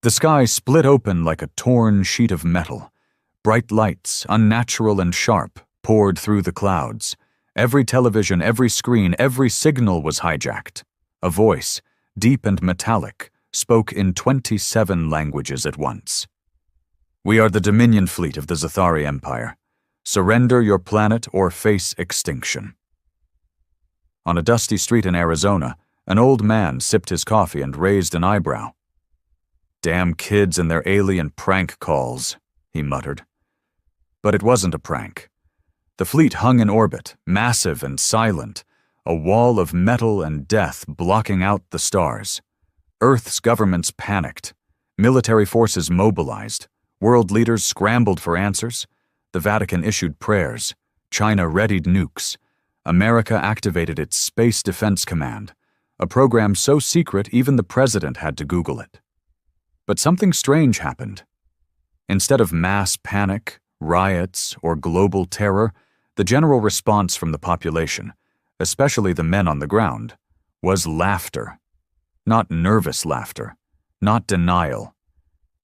The sky split open like a torn sheet of metal. Bright lights, unnatural and sharp, poured through the clouds. Every television, every screen, every signal was hijacked. A voice, deep and metallic, spoke in 27 languages at once. "We are the Dominion fleet of the Zathari Empire. Surrender your planet or face extinction." On a dusty street in Arizona, an old man sipped his coffee and raised an eyebrow. "Damn kids and their alien prank calls," he muttered. But it wasn't a prank. The fleet hung in orbit, massive and silent, a wall of metal and death blocking out the stars. Earth's governments panicked. Military forces mobilized. World leaders scrambled for answers. The Vatican issued prayers. China readied nukes. America activated its Space Defense Command, a program so secret even the president had to Google it. But something strange happened. Instead of mass panic, riots, or global terror, the general response from the population, especially the men on the ground, was laughter. Not nervous laughter, not denial.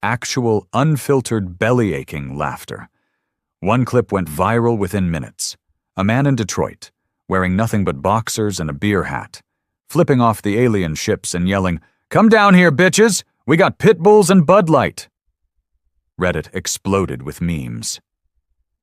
Actual, unfiltered, belly-aching laughter. One clip went viral within minutes. A man in Detroit, wearing nothing but boxers and a beer hat, flipping off the alien ships and yelling, "Come down here, bitches! We got pit bulls and Bud Light!" Reddit exploded with memes.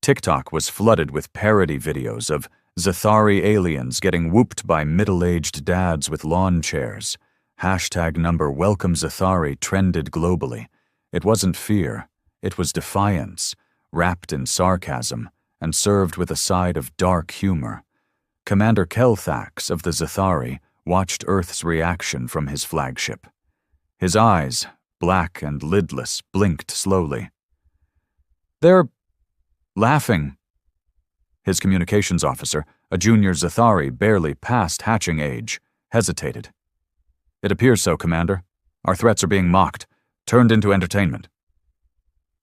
TikTok was flooded with parody videos of Zathari aliens getting whooped by middle-aged dads with lawn chairs. #number Welcome Zathari trended globally. It wasn't fear, it was defiance, wrapped in sarcasm and served with a side of dark humor. Commander Kelthax of the Zathari watched Earth's reaction from his flagship. His eyes, black and lidless, blinked slowly. "They're laughing." His communications officer, a junior Zathari barely past hatching age, hesitated. "It appears so, Commander. Our threats are being mocked, turned into entertainment."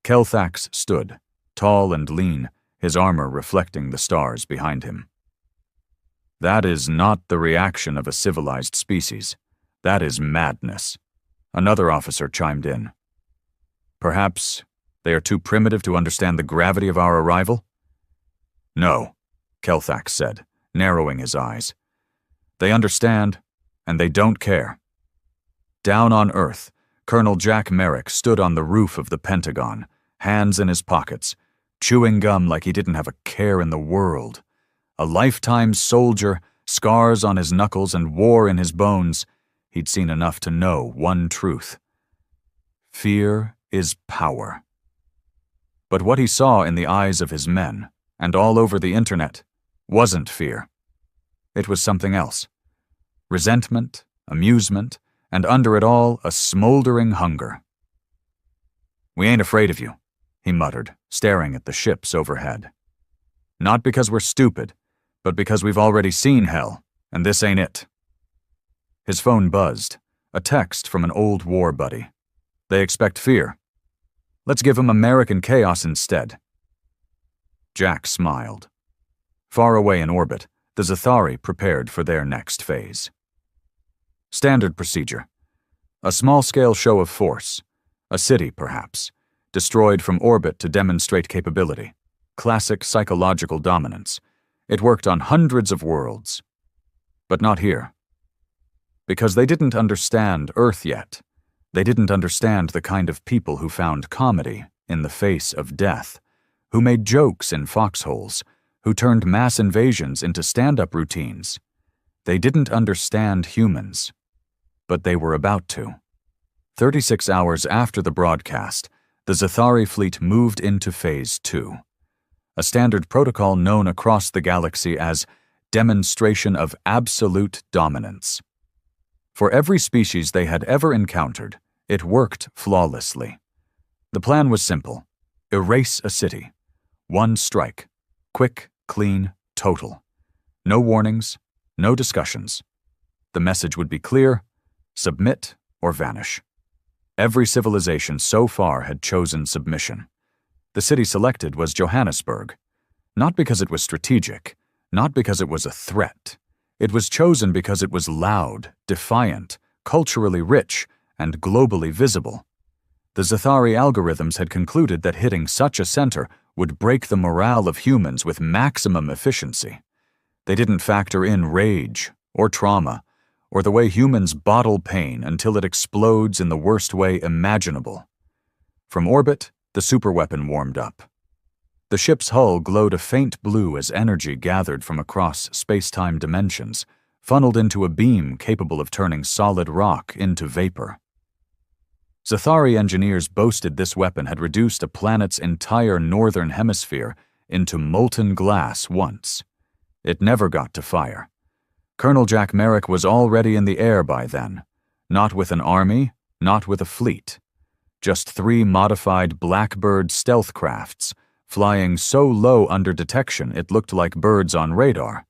Kelthax stood, tall and lean, his armor reflecting the stars behind him. "That is not the reaction of a civilized species. That is madness." Another officer chimed in. "Perhaps they are too primitive to understand the gravity of our arrival?" "No," Kelthax said, narrowing his eyes. "They understand, and they don't care." Down on Earth, Colonel Jack Merrick stood on the roof of the Pentagon, hands in his pockets, chewing gum like he didn't have a care in the world. A lifetime soldier, scars on his knuckles and war in his bones, he'd seen enough to know one truth. Fear is power. But what he saw in the eyes of his men, and all over the internet, wasn't fear. It was something else. Resentment, amusement, and under it all, a smoldering hunger. "We ain't afraid of you," he muttered, staring at the ships overhead. "Not because we're stupid, but because we've already seen hell, and this ain't it." His phone buzzed, a text from an old war buddy. "They expect fear. Let's give them American chaos instead." Jack smiled. Far away in orbit, the Zathari prepared for their next phase. Standard procedure. A small-scale show of force. A city, perhaps. Destroyed from orbit to demonstrate capability. Classic psychological dominance. It worked on hundreds of worlds. But not here. Because they didn't understand Earth yet. They didn't understand the kind of people who found comedy in the face of death, who made jokes in foxholes, who turned mass invasions into stand-up routines. They didn't understand humans. But they were about to. 36 hours after the broadcast, the Zathari fleet moved into Phase 2, a standard protocol known across the galaxy as Demonstration of Absolute Dominance. For every species they had ever encountered, it worked flawlessly. The plan was simple: erase a city. One strike. Quick, clean, total. No warnings, no discussions. The message would be clear: submit or vanish. Every civilization so far had chosen submission. The city selected was Johannesburg, not because it was strategic, not because it was a threat. It was chosen because it was loud, defiant, culturally rich, and globally visible. The Zathari algorithms had concluded that hitting such a center would break the morale of humans with maximum efficiency. They didn't factor in rage or trauma or the way humans bottle pain until it explodes in the worst way imaginable. From orbit, the superweapon warmed up. The ship's hull glowed a faint blue as energy gathered from across space-time dimensions, funneled into a beam capable of turning solid rock into vapor. Zathari engineers boasted this weapon had reduced a planet's entire northern hemisphere into molten glass once. It never got to fire. Colonel Jack Merrick was already in the air by then, not with an army, not with a fleet. Just 3 modified Blackbird stealth crafts, flying so low under detection it looked like birds on radar.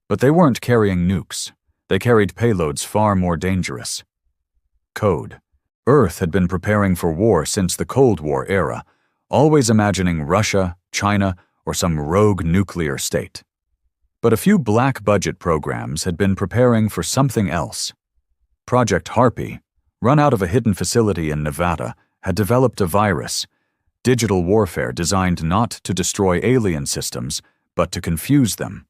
But they weren't carrying nukes. They carried payloads far more dangerous. Code. Earth had been preparing for war since the Cold War era, always imagining Russia, China, or some rogue nuclear state. But a few black-budget programs had been preparing for something else. Project Harpy, run out of a hidden facility in Nevada, had developed a virus, digital warfare designed not to destroy alien systems, but to confuse them,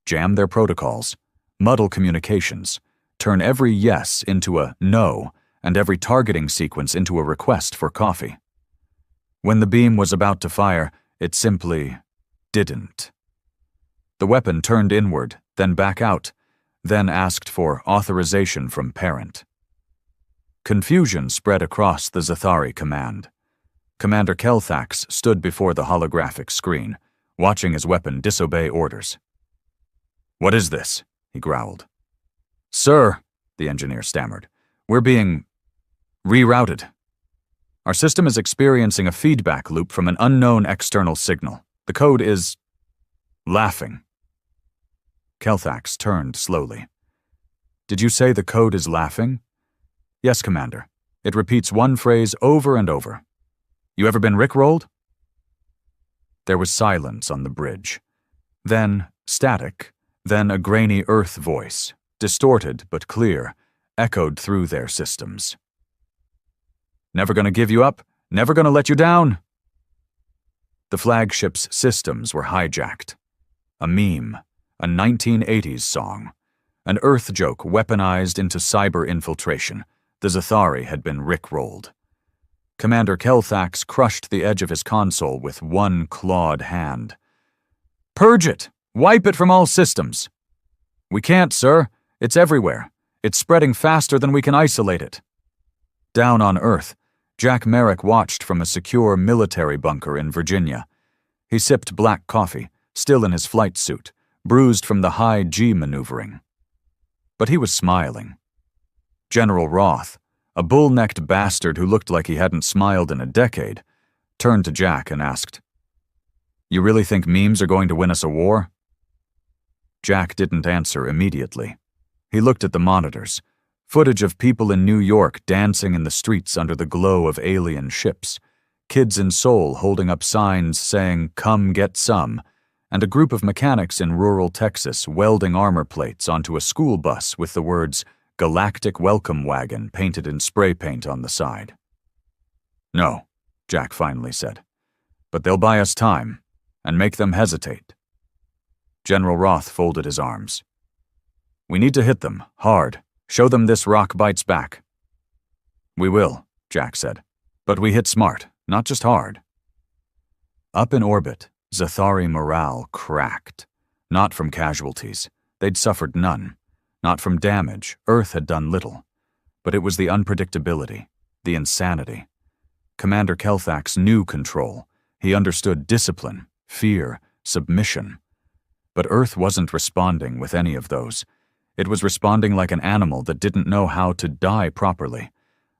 jam their protocols, muddle communications, turn every yes into a no, and every targeting sequence into a request for coffee. When the beam was about to fire, it simply didn't. The weapon turned inward, then back out, then asked for authorization from parent. Confusion spread across the Zathari command. Commander Kelthax stood before the holographic screen, watching his weapon disobey orders. "What is this?" he growled. "Sir," the engineer stammered, "we're being rerouted. Our system is experiencing a feedback loop from an unknown external signal. The code is laughing." Kelthax turned slowly. "Did you say the code is laughing?" "Yes, Commander. It repeats one phrase over and over. You ever been rickrolled?" There was silence on the bridge. Then static, then a grainy Earth voice, distorted but clear, echoed through their systems. "Never gonna give you up? Never gonna let you down?" The flagship's systems were hijacked. A meme, a 1980s song, an Earth joke weaponized into cyber infiltration. The Zathari had been rickrolled. Commander Kelthax crushed the edge of his console with one clawed hand. "Purge it! Wipe it from all systems!" "We can't, sir. It's everywhere. It's spreading faster than we can isolate it." Down on Earth, Jack Merrick watched from a secure military bunker in Virginia. He sipped black coffee, still in his flight suit, bruised from the high G maneuvering. But he was smiling. General Roth, a bull-necked bastard who looked like he hadn't smiled in a decade, turned to Jack and asked, "You really think memes are going to win us a war?" Jack didn't answer immediately. He looked at the monitors, footage of people in New York dancing in the streets under the glow of alien ships, kids in Seoul holding up signs saying, "Come get some," and a group of mechanics in rural Texas welding armor plates onto a school bus with the words, "Galactic Welcome Wagon" painted in spray paint on the side. "No," Jack finally said, "but they'll buy us time and make them hesitate." General Roth folded his arms. "We need to hit them, hard. Show them this rock bites back." "We will," Jack said, "but we hit smart, not just hard." Up in orbit, Zathari morale cracked. Not from casualties. They'd suffered none. Not from damage. Earth had done little. But it was the unpredictability, the insanity. Commander Kelthax knew control. He understood discipline, fear, submission. But Earth wasn't responding with any of those. It was responding like an animal that didn't know how to die properly,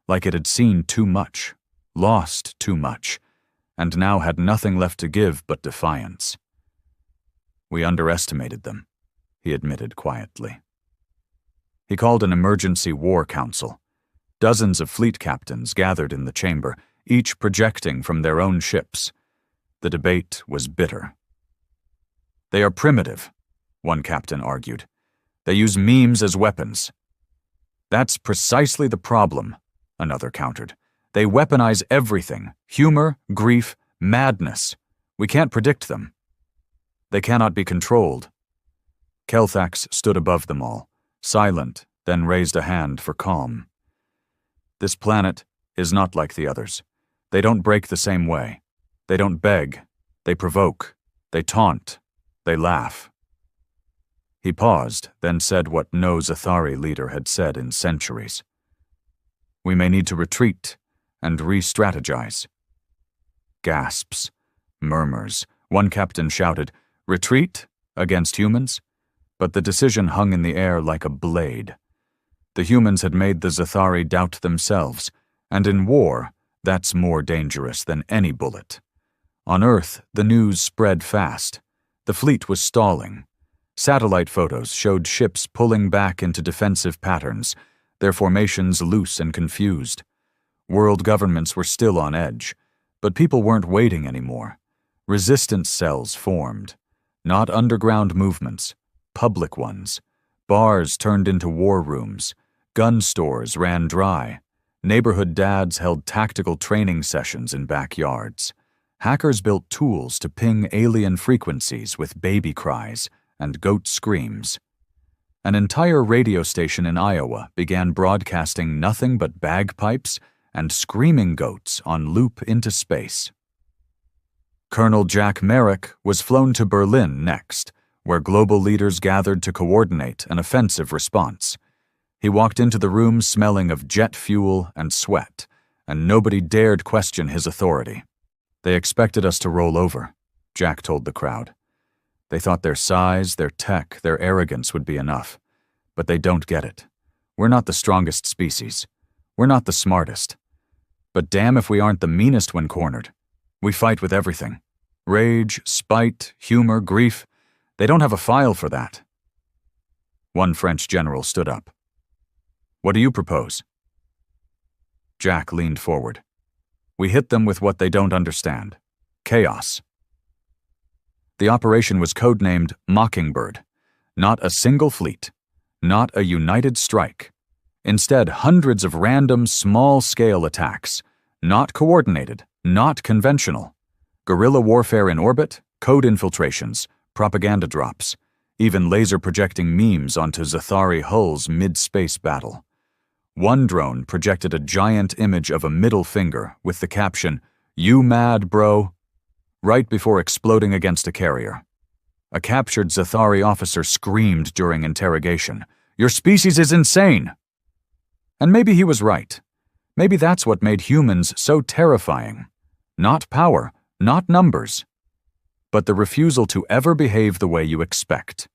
like it had seen too much, lost too much, and now had nothing left to give but defiance. "We underestimated them," he admitted quietly. He called an emergency war council. Dozens of fleet captains gathered in the chamber, each projecting from their own ships. The debate was bitter. "They are primitive," one captain argued. "They use memes as weapons." "That's precisely the problem," another countered. They weaponize everything: humor, grief, madness. We can't predict them. They cannot be controlled. Kelthax stood above them all, silent, then raised a hand for calm. This planet is not like the others. They don't break the same way. They don't beg. They provoke. They taunt. They laugh. He paused, then said what no Zathari leader had said in centuries. We may need to retreat and re-strategize. Gasps, murmurs. One captain shouted, "Retreat? Against humans?" But the decision hung in the air like a blade. The humans had made the Zathari doubt themselves, and in war, that's more dangerous than any bullet. On Earth, the news spread fast. The fleet was stalling. Satellite photos showed ships pulling back into defensive patterns, their formations loose and confused. World governments were still on edge, but people weren't waiting anymore. Resistance cells formed. Not underground movements, public ones. Bars turned into war rooms. Gun stores ran dry. Neighborhood dads held tactical training sessions in backyards. Hackers built tools to ping alien frequencies with baby cries and goat screams. An entire radio station in Iowa began broadcasting nothing but bagpipes and screaming goats on loop into space. Colonel Jack Merrick was flown to Berlin next, where global leaders gathered to coordinate an offensive response. He walked into the room smelling of jet fuel and sweat, and nobody dared question his authority. They expected us to roll over, Jack told the crowd. They thought their size, their tech, their arrogance would be enough. But they don't get it. We're not the strongest species. We're not the smartest. But damn if we aren't the meanest when cornered. We fight with everything. Rage, spite, humor, grief. They don't have a file for that. One French general stood up. What do you propose? Jack leaned forward. We hit them with what they don't understand. Chaos. The operation was codenamed Mockingbird. Not a single fleet. Not a united strike. Instead, hundreds of random, small-scale attacks. Not coordinated. Not conventional. Guerrilla warfare in orbit, code infiltrations, propaganda drops, even laser-projecting memes onto Zathari hulls mid-space battle. One drone projected a giant image of a middle finger with the caption, "You mad, bro?" right before exploding against a carrier. A captured Zathari officer screamed during interrogation, "Your species is insane!" And maybe he was right. Maybe that's what made humans so terrifying. Not power, not numbers, but the refusal to ever behave the way you expect.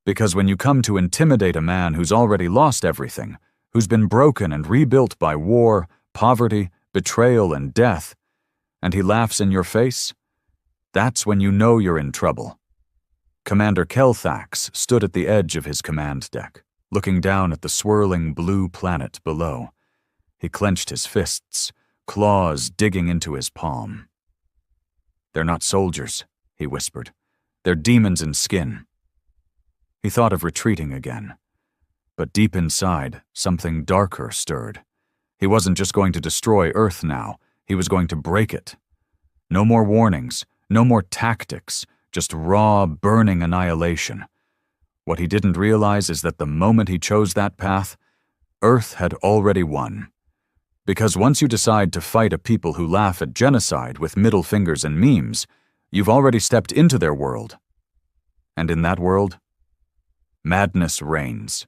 Because when you come to intimidate a man who's already lost everything, who's been broken and rebuilt by war, poverty, betrayal, and death, and he laughs in your face, that's when you know you're in trouble. Commander Kelthax stood at the edge of his command deck, looking down at the swirling blue planet below. He clenched his fists, claws digging into his palm. "They're not soldiers," he whispered. "They're demons in skin." He thought of retreating again. But deep inside, something darker stirred. He wasn't just going to destroy Earth now, he was going to break it. No more warnings, no more tactics, just raw, burning annihilation. What he didn't realize is that the moment he chose that path, Earth had already won. Because once you decide to fight a people who laugh at genocide with middle fingers and memes, you've already stepped into their world. And in that world, madness reigns.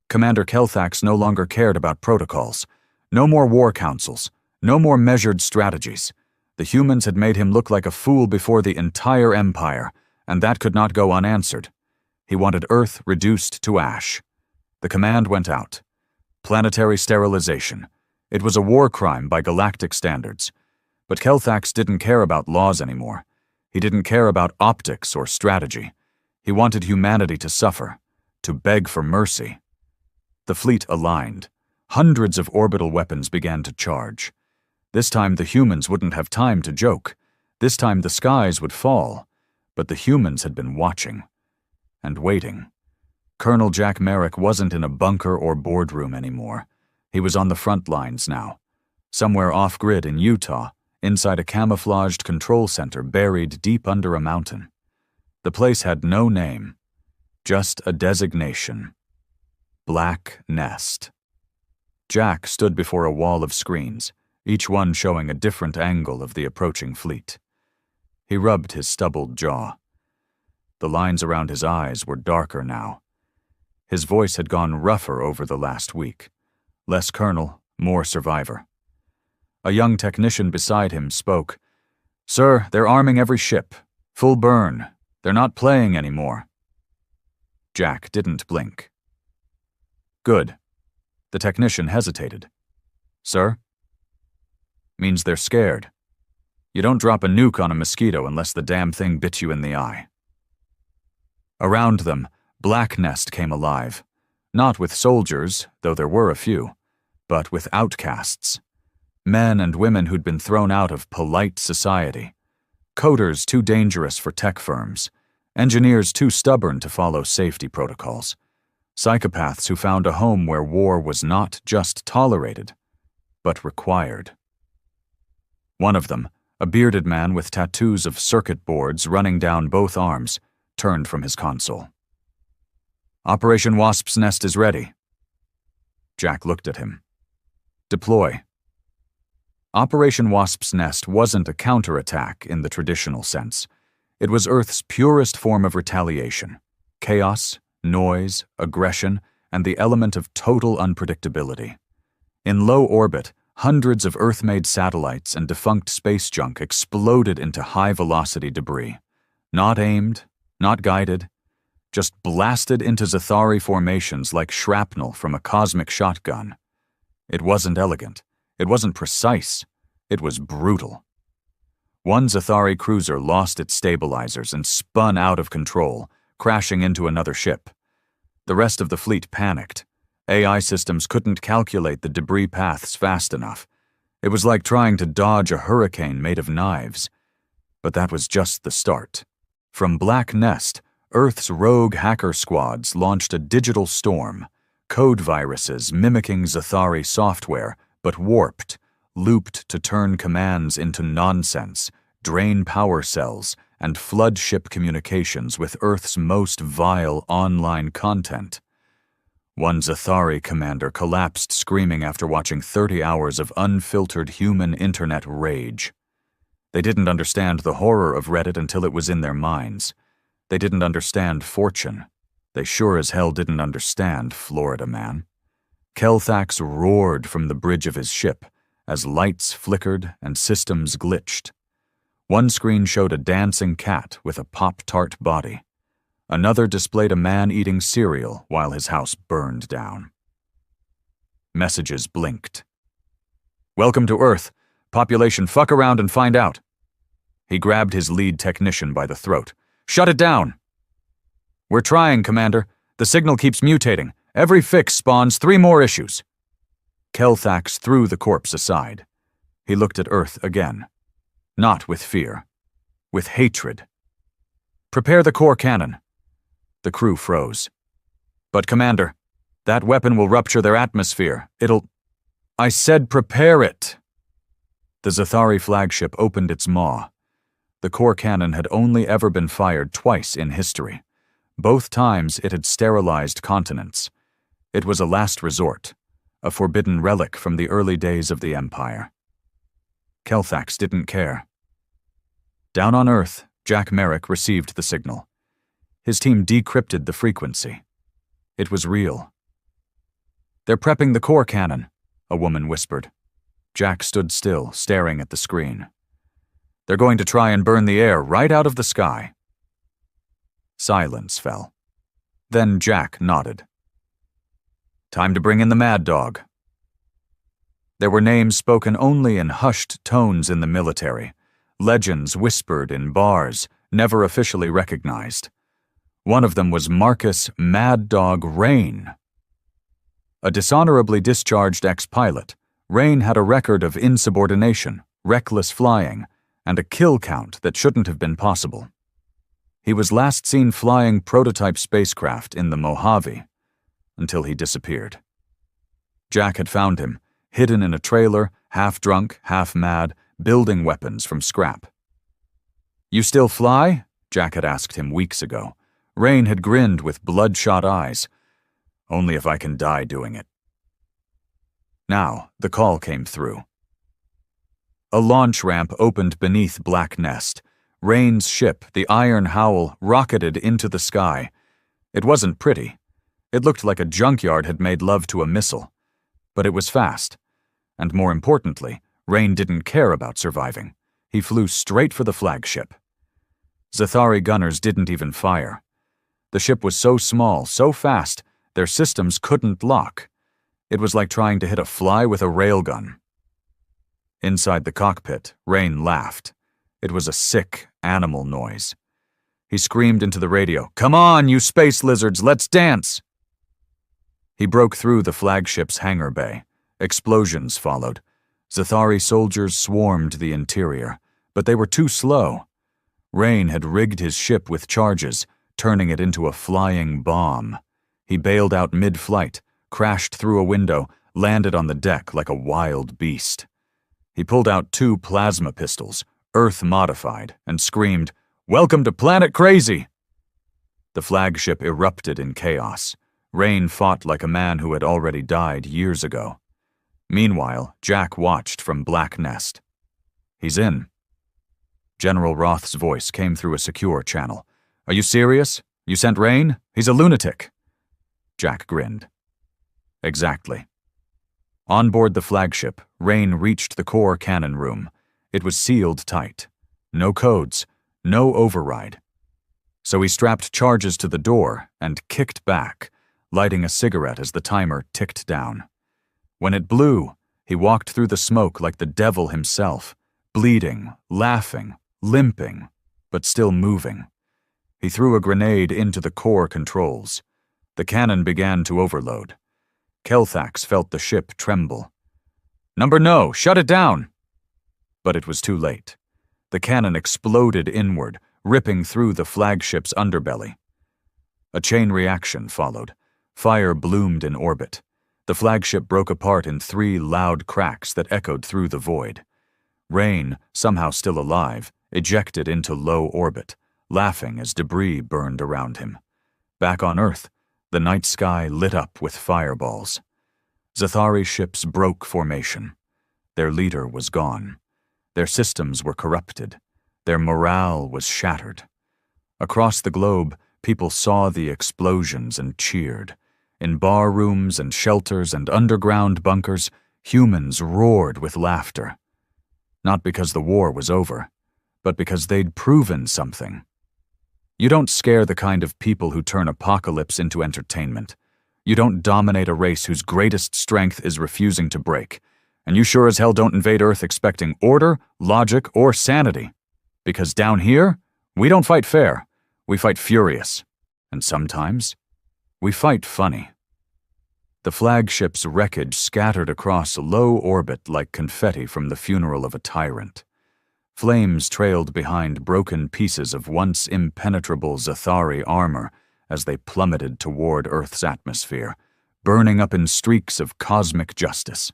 Commander Kelthax no longer cared about protocols. No more war councils. No more measured strategies. The humans had made him look like a fool before the entire empire, and that could not go unanswered. He wanted Earth reduced to ash. The command went out. Planetary sterilization. It was a war crime by galactic standards. But Kelthax didn't care about laws anymore. He didn't care about optics or strategy. He wanted humanity to suffer, to beg for mercy. The fleet aligned. Hundreds of orbital weapons began to charge. This time the humans wouldn't have time to joke. This time the skies would fall. But the humans had been watching. And waiting. Colonel Jack Merrick wasn't in a bunker or boardroom anymore. He was on the front lines now. somewhere off-grid in Utah, inside a camouflaged control center buried deep under a mountain. The place had no name, just a designation. Black Nest. Jack stood before a wall of screens, each one showing a different angle of the approaching fleet. He rubbed his stubbled jaw. The lines around his eyes were darker now. His voice had gone rougher over the last week. Less colonel, more survivor. A young technician beside him spoke. "Sir, they're arming every ship. Full burn. They're not playing anymore." Jack didn't blink. "Good." The technician hesitated. "Sir?" "Means they're scared. You don't drop a nuke on a mosquito unless the damn thing bit you in the eye." Around them, Black Nest came alive. Not with soldiers, though there were a few, but with outcasts. Men and women who'd been thrown out of polite society. Coders too dangerous for tech firms. Engineers too stubborn to follow safety protocols. Psychopaths who found a home where war was not just tolerated, but required. One of them, a bearded man with tattoos of circuit boards running down both arms, turned from his console. "Operation Wasp's Nest is ready." Jack looked at him. "Deploy." Operation Wasp's Nest wasn't a counterattack in the traditional sense. It was Earth's purest form of retaliation. Chaos, noise, aggression, and the element of total unpredictability. In low orbit, hundreds of Earth-made satellites and defunct space junk exploded into high-velocity debris. Not aimed, not guided, just blasted into Zathari formations like shrapnel from a cosmic shotgun. It wasn't elegant. It wasn't precise. It was brutal. One Zathari cruiser lost its stabilizers and spun out of control, crashing into another ship. The rest of the fleet panicked. AI systems couldn't calculate the debris paths fast enough. It was like trying to dodge a hurricane made of knives. But that was just the start. From Black Nest, Earth's rogue hacker squads launched a digital storm, code viruses mimicking Zathari software, but warped, looped to turn commands into nonsense, drain power cells, and flood ship communications with Earth's most vile online content. One Zathari commander collapsed screaming after watching 30 hours of unfiltered human internet rage. They didn't understand the horror of Reddit until it was in their minds. They didn't understand fortune. They sure as hell didn't understand Florida Man. Kelthax roared from the bridge of his ship as lights flickered and systems glitched. One screen showed a dancing cat with a Pop-Tart body. Another displayed a man eating cereal while his house burned down. Messages blinked. "Welcome to Earth. Population, fuck around and find out." He grabbed his lead technician by the throat. "Shut it down." "We're trying, Commander. The signal keeps mutating. Every fix spawns 3 more issues." Kelthax threw the corpse aside. He looked at Earth again. Not with fear. With hatred. "Prepare the core cannon." The crew froze. "But Commander, that weapon will rupture their atmosphere. It'll—" "I said prepare it." The Zathari flagship opened its maw. The core cannon had only ever been fired twice in history. Both times it had sterilized continents. It was a last resort, a forbidden relic from the early days of the Empire. Kelthax didn't care. Down on Earth, Jack Merrick received the signal. His team decrypted the frequency. It was real. "They're prepping the core cannon," a woman whispered. Jack stood still, staring at the screen. "They're going to try and burn the air right out of the sky." Silence fell. Then Jack nodded. "Time to bring in the mad dog." There were names spoken only in hushed tones in the military, legends whispered in bars, never officially recognized. One of them was Marcus Mad Dog Rain. A dishonorably discharged ex-pilot, Rain had a record of insubordination, reckless flying, and a kill count that shouldn't have been possible. He was last seen flying prototype spacecraft in the Mojave, until he disappeared. Jack had found him, hidden in a trailer half drunk, half mad, building weapons from scrap. "You still fly?" Jack had asked him weeks ago. Rain had grinned with bloodshot eyes. "Only if I can die doing it." Now, the call came through. A launch ramp opened beneath Black Nest. Rain's ship, the Iron Howl, rocketed into the sky. It wasn't pretty. It looked like a junkyard had made love to a missile. But it was fast. And more importantly, Rain didn't care about surviving. He flew straight for the flagship. Zathari gunners didn't even fire. The ship was so small, so fast, their systems couldn't lock. It was like trying to hit a fly with a railgun. Inside the cockpit, Rain laughed. It was a sick, animal noise. He screamed into the radio, "Come on, you space lizards, let's dance!" He broke through the flagship's hangar bay. Explosions followed. Zathari soldiers swarmed the interior, but they were too slow. Rain had rigged his ship with charges, turning it into a flying bomb. He bailed out mid-flight, crashed through a window, landed on the deck like a wild beast. He pulled out 2 plasma pistols, Earth-modified, and screamed, "Welcome to Planet Crazy!" The flagship erupted in chaos. Rain fought like a man who had already died years ago. Meanwhile, Jack watched from Black Nest. "He's in." General Roth's voice came through a secure channel. "Are you serious? You sent Rain? He's a lunatic." Jack grinned. "Exactly." On board the flagship, Rain reached the core cannon room. It was sealed tight. No codes, no override. So he strapped charges to the door and kicked back, lighting a cigarette as the timer ticked down. When it blew, he walked through the smoke like the devil himself, bleeding, laughing, limping, but still moving. He threw a grenade into the core controls. The cannon began to overload. Kelthax felt the ship tremble. "Number no, shut it down!" But it was too late. The cannon exploded inward, ripping through the flagship's underbelly. A chain reaction followed. Fire bloomed in orbit. The flagship broke apart in 3 loud cracks that echoed through the void. Rain, somehow still alive, ejected into low orbit, laughing as debris burned around him. Back on Earth, the night sky lit up with fireballs. Zathari ships broke formation. Their leader was gone. Their systems were corrupted. Their morale was shattered. Across the globe, people saw the explosions and cheered. In bar rooms and shelters and underground bunkers, humans roared with laughter. Not because the war was over, but because they'd proven something. You don't scare the kind of people who turn apocalypse into entertainment. You don't dominate a race whose greatest strength is refusing to break. And you sure as hell don't invade Earth expecting order, logic, or sanity. Because down here, we don't fight fair. We fight furious. And sometimes, we fight funny. The flagship's wreckage scattered across low orbit like confetti from the funeral of a tyrant. Flames trailed behind broken pieces of once impenetrable Zathari armor as they plummeted toward Earth's atmosphere, burning up in streaks of cosmic justice.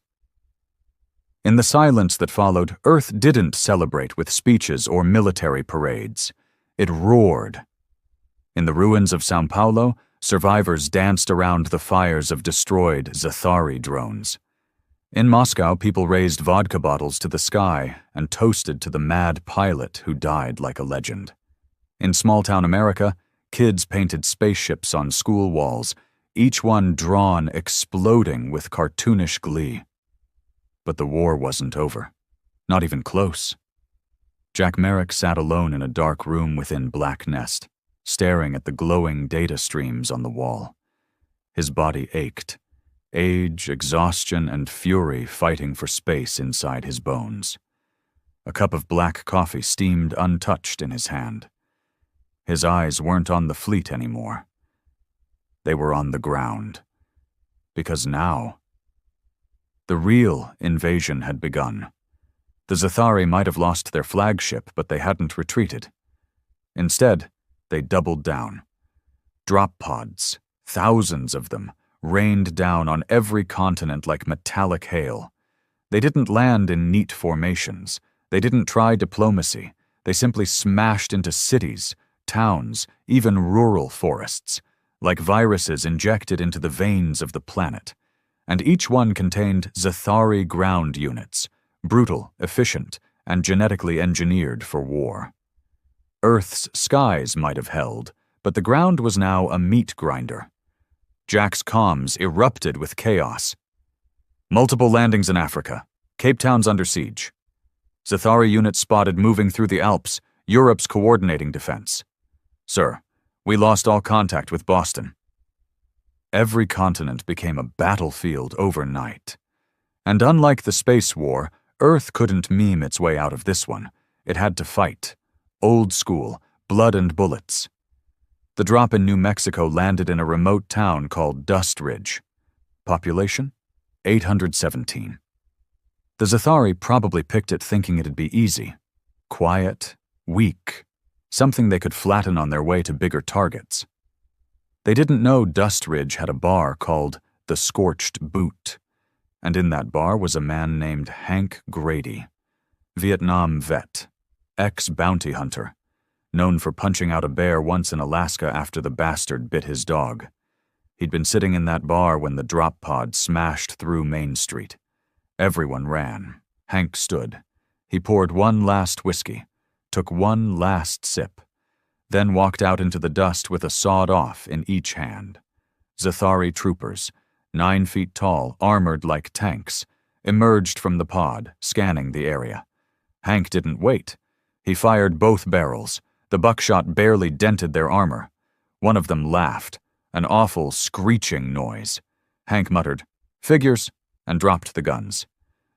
In the silence that followed, Earth didn't celebrate with speeches or military parades. It roared. In the ruins of São Paulo, survivors danced around the fires of destroyed Zathari drones. In Moscow, people raised vodka bottles to the sky and toasted to the mad pilot who died like a legend. In small-town America, kids painted spaceships on school walls, each one drawn exploding with cartoonish glee. But the war wasn't over. Not even close. Jack Merrick sat alone in a dark room within Black Nest, staring at the glowing data streams on the wall. His body ached. Age, exhaustion, and fury fighting for space inside his bones. A cup of black coffee steamed untouched in his hand. His eyes weren't on the fleet anymore. They were on the ground. Because now, the real invasion had begun. The Zathari might have lost their flagship, but they hadn't retreated. Instead, they doubled down. Drop pods, thousands of them, rained down on every continent like metallic hail. They didn't land in neat formations. They didn't try diplomacy. They simply smashed into cities, towns, even rural forests, like viruses injected into the veins of the planet. And each one contained Zathari ground units, brutal, efficient, and genetically engineered for war. Earth's skies might have held, but the ground was now a meat grinder. Jack's comms erupted with chaos. Multiple landings in Africa. Cape Town's under siege. Zathari units spotted moving through the Alps, Europe's coordinating defense. Sir, we lost all contact with Boston. Every continent became a battlefield overnight. And unlike the space war, Earth couldn't meme its way out of this one. It had to fight. Old school, blood and bullets. The drop in New Mexico landed in a remote town called Dust Ridge. Population? 817. The Zathari probably picked it thinking it'd be easy. Quiet, weak, something they could flatten on their way to bigger targets. They didn't know Dust Ridge had a bar called the Scorched Boot, and in that bar was a man named Hank Grady, Vietnam vet, ex-bounty hunter, known for punching out a bear once in Alaska after the bastard bit his dog. He'd been sitting in that bar when the drop pod smashed through Main Street. Everyone ran. Hank stood. He poured one last whiskey, took one last sip, then walked out into the dust with a sawed-off in each hand. Zathari troopers, 9 feet tall, armored like tanks, emerged from the pod, scanning the area. Hank didn't wait. He fired both barrels. The buckshot barely dented their armor. One of them laughed, an awful screeching noise. Hank muttered, "Figures," and dropped the guns.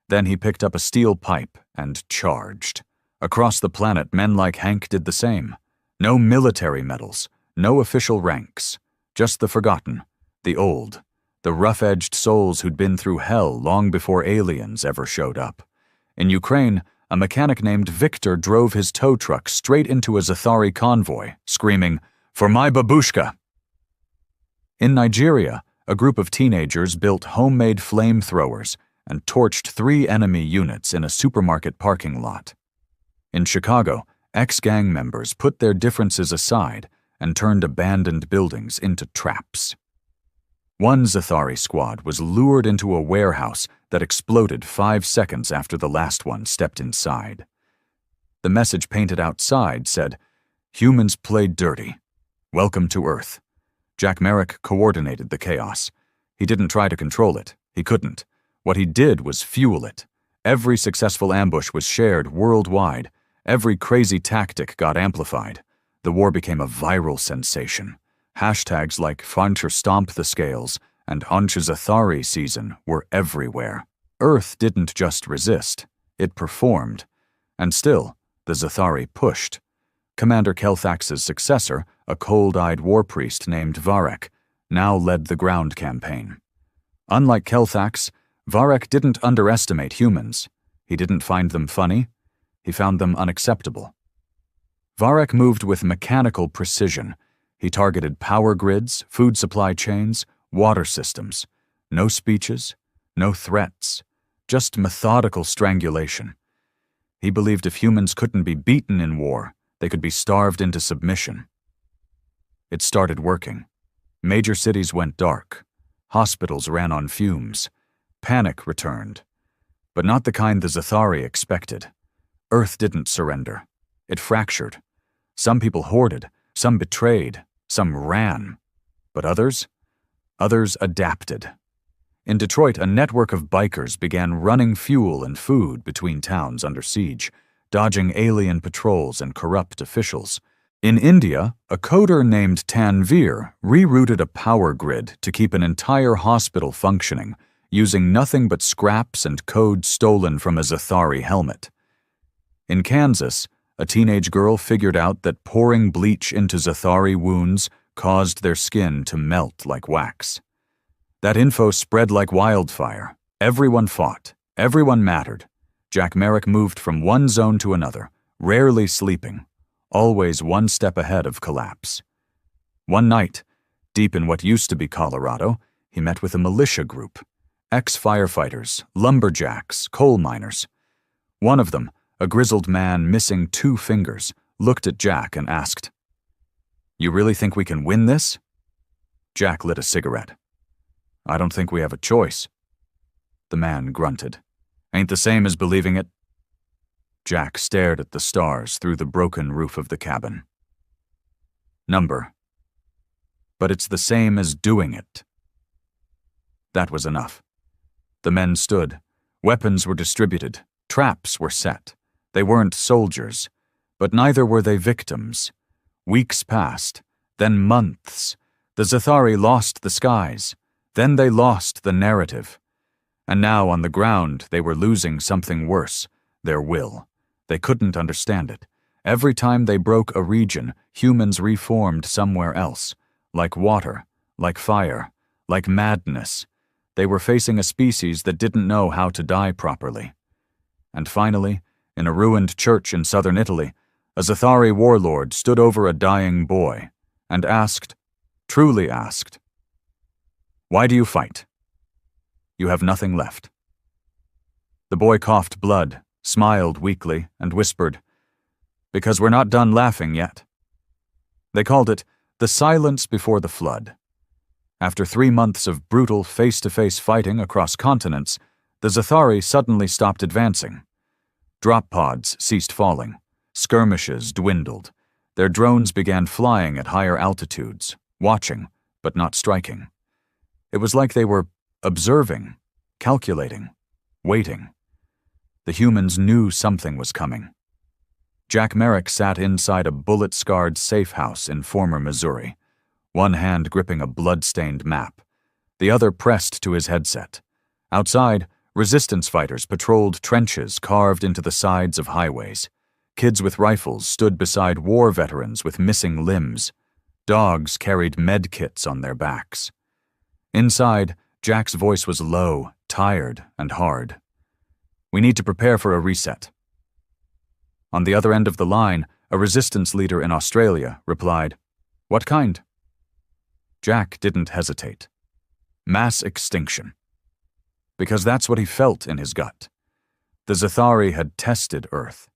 Then he picked up a steel pipe and charged. Across the planet, men like Hank did the same. No military medals, no official ranks, just the forgotten, the old, the rough-edged souls who'd been through hell long before aliens ever showed up. In Ukraine, a mechanic named Victor drove his tow truck straight into a Zathari convoy, screaming, "For my babushka!" In Nigeria, a group of teenagers built homemade flamethrowers and torched 3 enemy units in a supermarket parking lot. In Chicago, ex-gang members put their differences aside and turned abandoned buildings into traps. One Zathari squad was lured into a warehouse that exploded 5 seconds after the last one stepped inside. The message painted outside said, "Humans played dirty. Welcome to Earth." Jack Merrick coordinated the chaos. He didn't try to control it. He couldn't. What he did was fuel it. Every successful ambush was shared worldwide. Every crazy tactic got amplified. The war became a viral sensation. Hashtags like Fancher Stomp the Scales and Ancha Zathari Season were everywhere. Earth didn't just resist, it performed. And still, the Zathari pushed. Commander Kelthax's successor, a cold-eyed war priest named Varek, now led the ground campaign. Unlike Kelthax, Varek didn't underestimate humans. He didn't find them funny. He found them unacceptable. Varek moved with mechanical precision. He targeted power grids, food supply chains, water systems. No speeches, no threats, just methodical strangulation. He believed if humans couldn't be beaten in war, they could be starved into submission. It started working. Major cities went dark. Hospitals ran on fumes. Panic returned. But not the kind the Zathari expected. Earth didn't surrender. It fractured. Some people hoarded, some betrayed, some ran. But others adapted. In Detroit, a network of bikers began running fuel and food between towns under siege, dodging alien patrols and corrupt officials. In India, a coder named Tanveer rerouted a power grid to keep an entire hospital functioning, using nothing but scraps and code stolen from a Zathari helmet. In Kansas, a teenage girl figured out that pouring bleach into Zathari wounds caused their skin to melt like wax. That info spread like wildfire. Everyone fought. Everyone mattered. Jack Merrick moved from one zone to another, rarely sleeping, always one step ahead of collapse. One night, deep in what used to be Colorado, he met with a militia group. Ex-firefighters, lumberjacks, coal miners. One of them, a grizzled man missing 2 fingers, looked at Jack and asked, "You really think we can win this?" Jack lit a cigarette. "I don't think we have a choice." The man grunted. "Ain't the same as believing it." Jack stared at the stars through the broken roof of the cabin. "Number. But it's the same as doing it." That was enough. The men stood. Weapons were distributed. Traps were set. They weren't soldiers, but neither were they victims. Weeks passed, then months. The Zathari lost the skies. Then they lost the narrative. And now on the ground they were losing something worse, their will. They couldn't understand it. Every time they broke a region, humans reformed somewhere else. Like water, like fire, like madness. They were facing a species that didn't know how to die properly. And finally, in a ruined church in southern Italy, a Zathari warlord stood over a dying boy and asked, truly asked, "Why do you fight? You have nothing left." The boy coughed blood, smiled weakly, and whispered, "Because we're not done laughing yet." They called it the silence before the flood. After 3 months of brutal face-to-face fighting across continents, the Zathari suddenly stopped advancing. Drop pods ceased falling. Skirmishes dwindled. Their drones began flying at higher altitudes, watching, but not striking. It was like they were observing, calculating, waiting. The humans knew something was coming. Jack Merrick sat inside a bullet-scarred safe house in former Missouri, one hand gripping a blood-stained map, the other pressed to his headset. Outside, resistance fighters patrolled trenches carved into the sides of highways. Kids with rifles stood beside war veterans with missing limbs. Dogs carried med kits on their backs. Inside, Jack's voice was low, tired, and hard. "We need to prepare for a reset." On the other end of the line, a resistance leader in Australia replied, "What kind?" Jack didn't hesitate. Mass extinction. Because that's what he felt in his gut. The Zathari had tested Earth,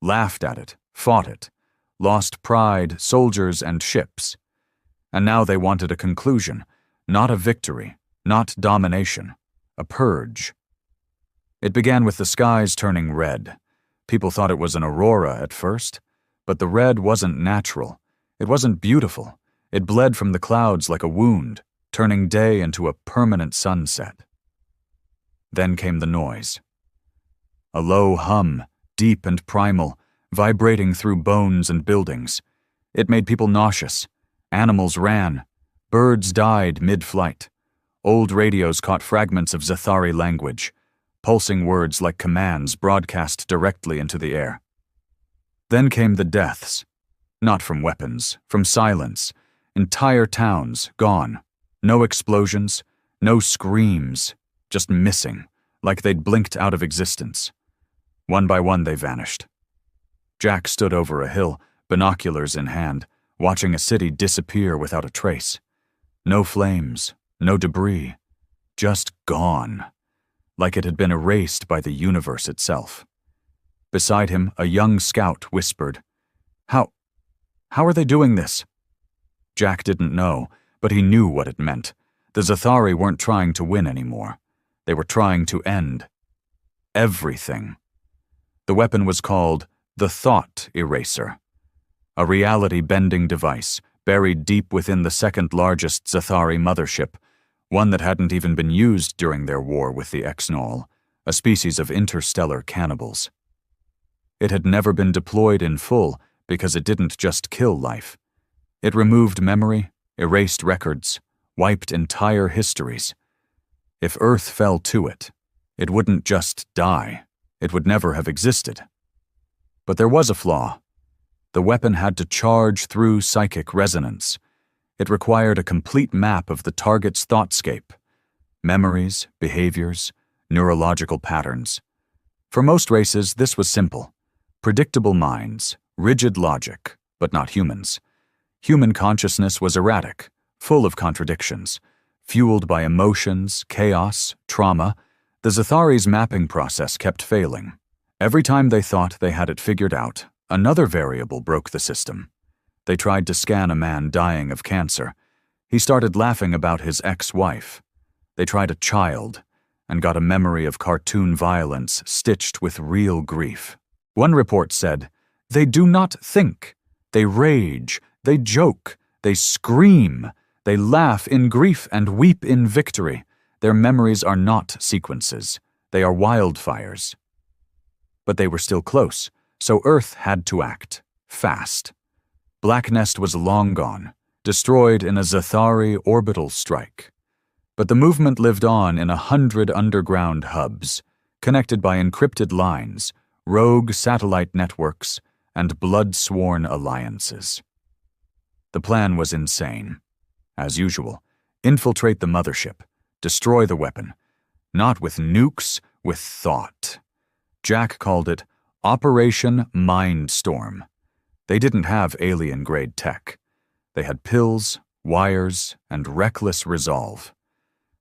laughed at it, fought it, lost pride, soldiers, and ships. And now they wanted a conclusion, not a victory, not domination, a purge. It began with the skies turning red. People thought it was an aurora at first, but the red wasn't natural. It wasn't beautiful. It bled from the clouds like a wound, turning day into a permanent sunset. Then came the noise. A low hum, deep and primal, vibrating through bones and buildings. It made people nauseous. Animals ran. Birds died mid-flight. Old radios caught fragments of Zathari language, pulsing words like commands broadcast directly into the air. Then came the deaths. Not from weapons, from silence. Entire towns gone. No explosions, no screams, just missing, like they'd blinked out of existence. One by one they vanished. Jack stood over a hill, binoculars in hand, watching a city disappear without a trace. No flames, no debris, just gone, like it had been erased by the universe itself. Beside him, a young scout whispered, How are they doing this?" Jack didn't know, but he knew what it meant. The Zathari weren't trying to win anymore. They were trying to end everything. The weapon was called the Thought Eraser, a reality-bending device buried deep within the second-largest Zathari mothership, one that hadn't even been used during their war with the X-Null, a species of interstellar cannibals. It had never been deployed in full because it didn't just kill life. It removed memory, erased records, wiped entire histories. If Earth fell to it, it wouldn't just die. It would never have existed. But there was a flaw. The weapon had to charge through psychic resonance. It required a complete map of the target's thoughtscape, memories, behaviors, neurological patterns. For most races, this was simple. Predictable minds, rigid logic, but not humans. Human consciousness was erratic, full of contradictions. Fueled by emotions, chaos, trauma, the Zathari's mapping process kept failing. Every time they thought they had it figured out, another variable broke the system. They tried to scan a man dying of cancer. He started laughing about his ex-wife. They tried a child and got a memory of cartoon violence stitched with real grief. One report said, "They do not think. They rage, they joke, they scream, they laugh in grief and weep in victory. Their memories are not sequences. They are wildfires." But they were still close, so Earth had to act. Fast. Black Nest was long gone, destroyed in a Zathari orbital strike. But the movement lived on in 100 underground hubs, connected by encrypted lines, rogue satellite networks, and blood-sworn alliances. The plan was insane. As usual, infiltrate the mothership, destroy the weapon. Not with nukes, with thought. Jack called it Operation Mindstorm. They didn't have alien-grade tech. They had pills, wires, and reckless resolve.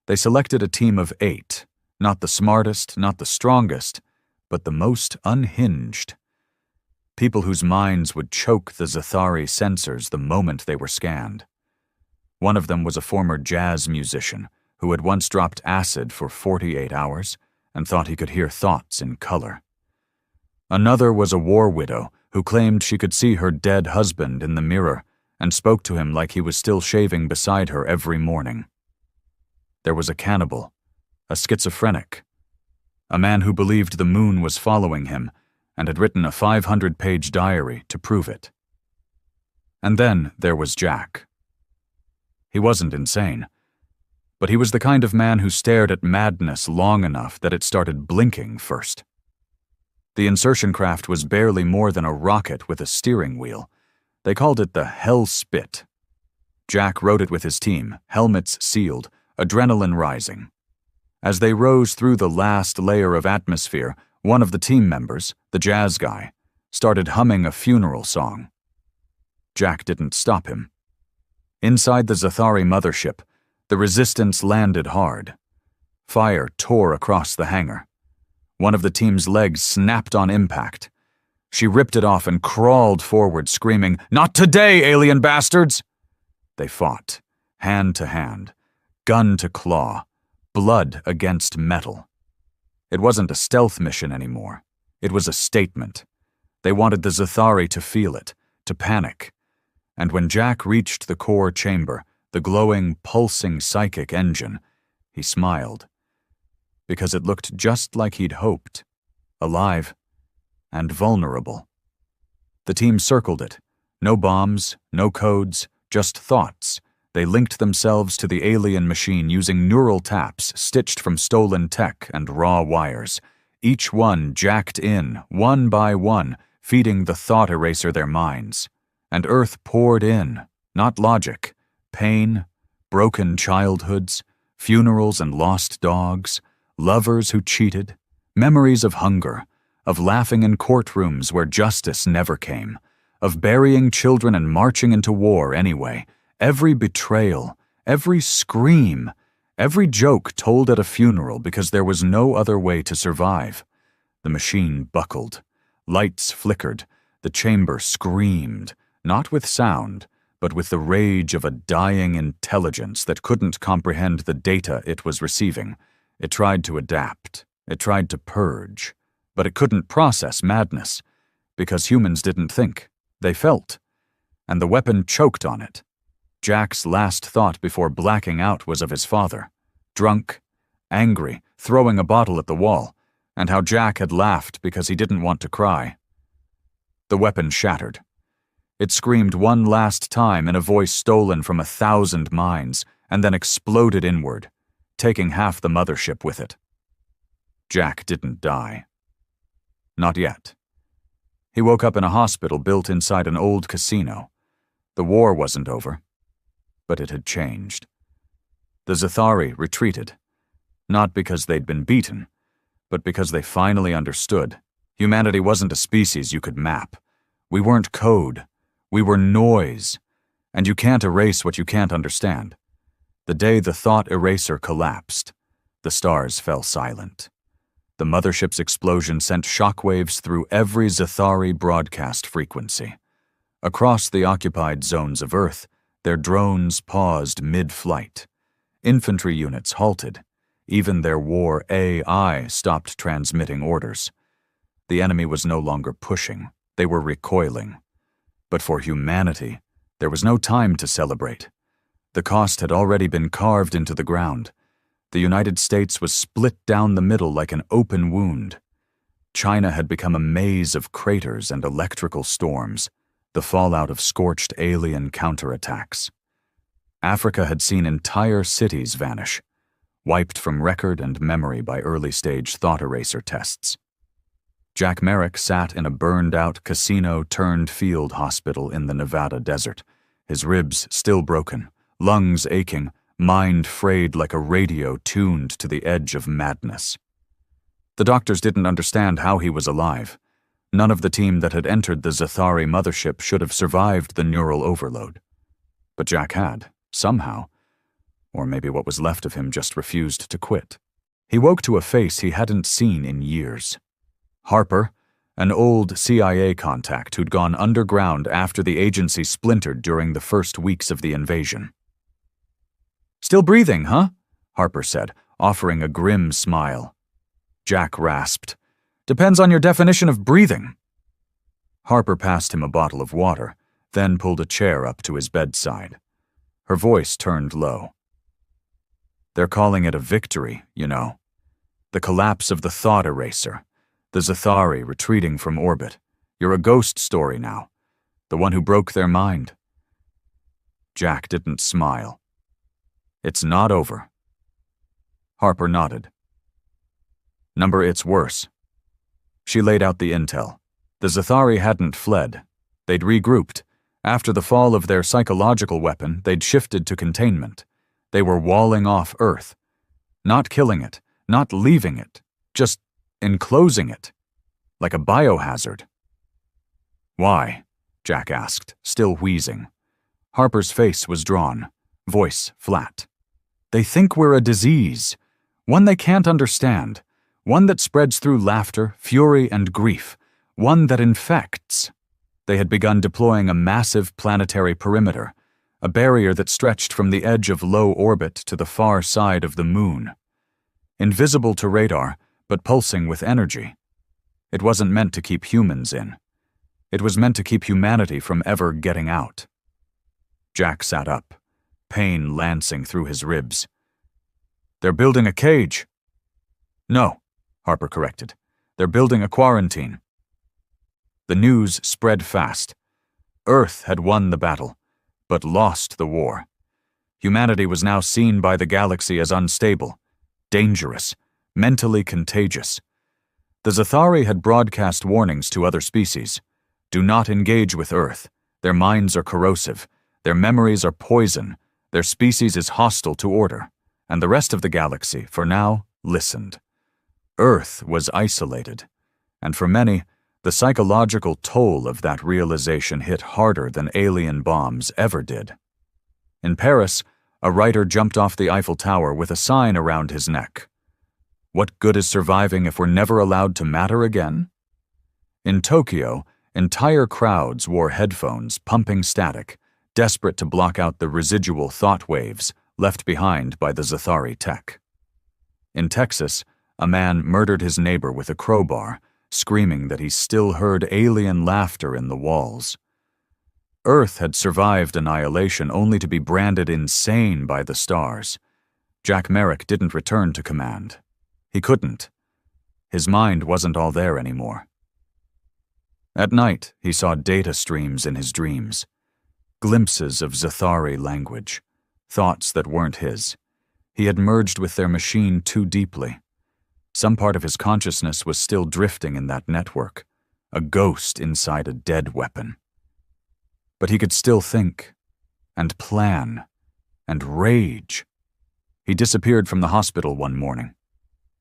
They selected a team of 8, not the smartest, not the strongest, but the most unhinged. People whose minds would choke the Zathari sensors the moment they were scanned. One of them was a former jazz musician who had once dropped acid for 48 hours and thought he could hear thoughts in color. Another was a war widow who claimed she could see her dead husband in the mirror and spoke to him like he was still shaving beside her every morning. There was a cannibal, a schizophrenic, a man who believed the moon was following him and had written a 500-page diary to prove it. And then there was Jack. He wasn't insane, but he was the kind of man who stared at madness long enough that it started blinking first. The insertion craft was barely more than a rocket with a steering wheel. They called it the Hell Spit. Jack rode it with his team, helmets sealed, adrenaline rising. As they rose through the last layer of atmosphere, one of the team members, the jazz guy, started humming a funeral song. Jack didn't stop him. Inside the Zathari mothership, the resistance landed hard. Fire tore across the hangar. One of the team's legs snapped on impact. She ripped it off and crawled forward, screaming, "Not today, alien bastards!" They fought, hand to hand, gun to claw, blood against metal. It wasn't a stealth mission anymore. It was a statement. They wanted the Zathari to feel it, to panic. And when Jack reached the core chamber, the glowing, pulsing psychic engine, he smiled. Because it looked just like he'd hoped. Alive. And vulnerable. The team circled it. No bombs, no codes, just thoughts. They linked themselves to the alien machine using neural taps stitched from stolen tech and raw wires. Each one jacked in, one by one, feeding the thought eraser their minds. And Earth poured in, not logic, pain, broken childhoods, funerals and lost dogs, lovers who cheated, memories of hunger, of laughing in courtrooms where justice never came, of burying children and marching into war anyway. Every betrayal, every scream, every joke told at a funeral because there was no other way to survive. The machine buckled. Lights flickered. The chamber screamed, not with sound, but with the rage of a dying intelligence that couldn't comprehend the data it was receiving. It tried to adapt. It tried to purge. But it couldn't process madness, because humans didn't think. They felt. And the weapon choked on it. Jack's last thought before blacking out was of his father, drunk, angry, throwing a bottle at the wall, and how Jack had laughed because he didn't want to cry. The weapon shattered. It screamed one last time in a voice stolen from 1,000 minds, and then exploded inward, taking half the mothership with it. Jack didn't die. Not yet. He woke up in a hospital built inside an old casino. The war wasn't over. But it had changed. The Zathari retreated, not because they'd been beaten, but because they finally understood. Humanity wasn't a species you could map. We weren't code. We were noise, and you can't erase what you can't understand. The day the thought eraser collapsed, the stars fell silent. The mothership's explosion sent shockwaves through every Zathari broadcast frequency. Across the occupied zones of Earth, their drones paused mid-flight. Infantry units halted. Even their war AI stopped transmitting orders. The enemy was no longer pushing. They were recoiling. But for humanity, there was no time to celebrate. The cost had already been carved into the ground. The United States was split down the middle like an open wound. China had become a maze of craters and electrical storms, the fallout of scorched alien counterattacks. Africa had seen entire cities vanish, wiped from record and memory by early-stage thought eraser tests. Jack Merrick sat in a burned-out casino-turned-field hospital in the Nevada desert, his ribs still broken, lungs aching, mind frayed like a radio tuned to the edge of madness. The doctors didn't understand how he was alive. None of the team that had entered the Zathari mothership should have survived the neural overload. But Jack had, somehow. Or maybe what was left of him just refused to quit. He woke to a face he hadn't seen in years. Harper, an old CIA contact who'd gone underground after the agency splintered during the first weeks of the invasion. "Still breathing, huh?" Harper said, offering a grim smile. Jack rasped, "Depends on your definition of breathing." Harper passed him a bottle of water, then pulled a chair up to his bedside. Her voice turned low. "They're calling it a victory, you know. The collapse of the thought eraser. The Zathari retreating from orbit. You're a ghost story now. The one who broke their mind." Jack didn't smile. "It's not over." Harper nodded. "Number, it's worse." She laid out the intel. The Zathari hadn't fled. They'd regrouped. After the fall of their psychological weapon, they'd shifted to containment. They were walling off Earth. Not killing it, not leaving it, just enclosing it. Like a biohazard. "Why?" Jack asked, still wheezing. Harper's face was drawn, voice flat. "They think we're a disease, one they can't understand, one that spreads through laughter, fury, and grief, one that infects." They had begun deploying a massive planetary perimeter, a barrier that stretched from the edge of low orbit to the far side of the moon. Invisible to radar, but pulsing with energy. It wasn't meant to keep humans in. It was meant to keep humanity from ever getting out. Jack sat up, pain lancing through his ribs. "They're building a cage." "No," Harper corrected. "They're building a quarantine." The news spread fast. Earth had won the battle, but lost the war. Humanity was now seen by the galaxy as unstable, dangerous, mentally contagious. The Zathari had broadcast warnings to other species. Do not engage with Earth. Their minds are corrosive. Their memories are poison. Their species is hostile to order. And the rest of the galaxy, for now, listened. Earth was isolated. And for many, the psychological toll of that realization hit harder than alien bombs ever did. In Paris, a writer jumped off the Eiffel Tower with a sign around his neck. "What good is surviving if we're never allowed to matter again?" In Tokyo, entire crowds wore headphones, pumping static, desperate to block out the residual thought waves left behind by the Zathari tech. In Texas, a man murdered his neighbor with a crowbar, screaming that he still heard alien laughter in the walls. Earth had survived annihilation only to be branded insane by the stars. Jack Merrick didn't return to command. He couldn't. His mind wasn't all there anymore. At night, he saw data streams in his dreams. Glimpses of Zathari language. Thoughts that weren't his. He had merged with their machine too deeply. Some part of his consciousness was still drifting in that network, a ghost inside a dead weapon. But he could still think, and plan, and rage. He disappeared from the hospital one morning.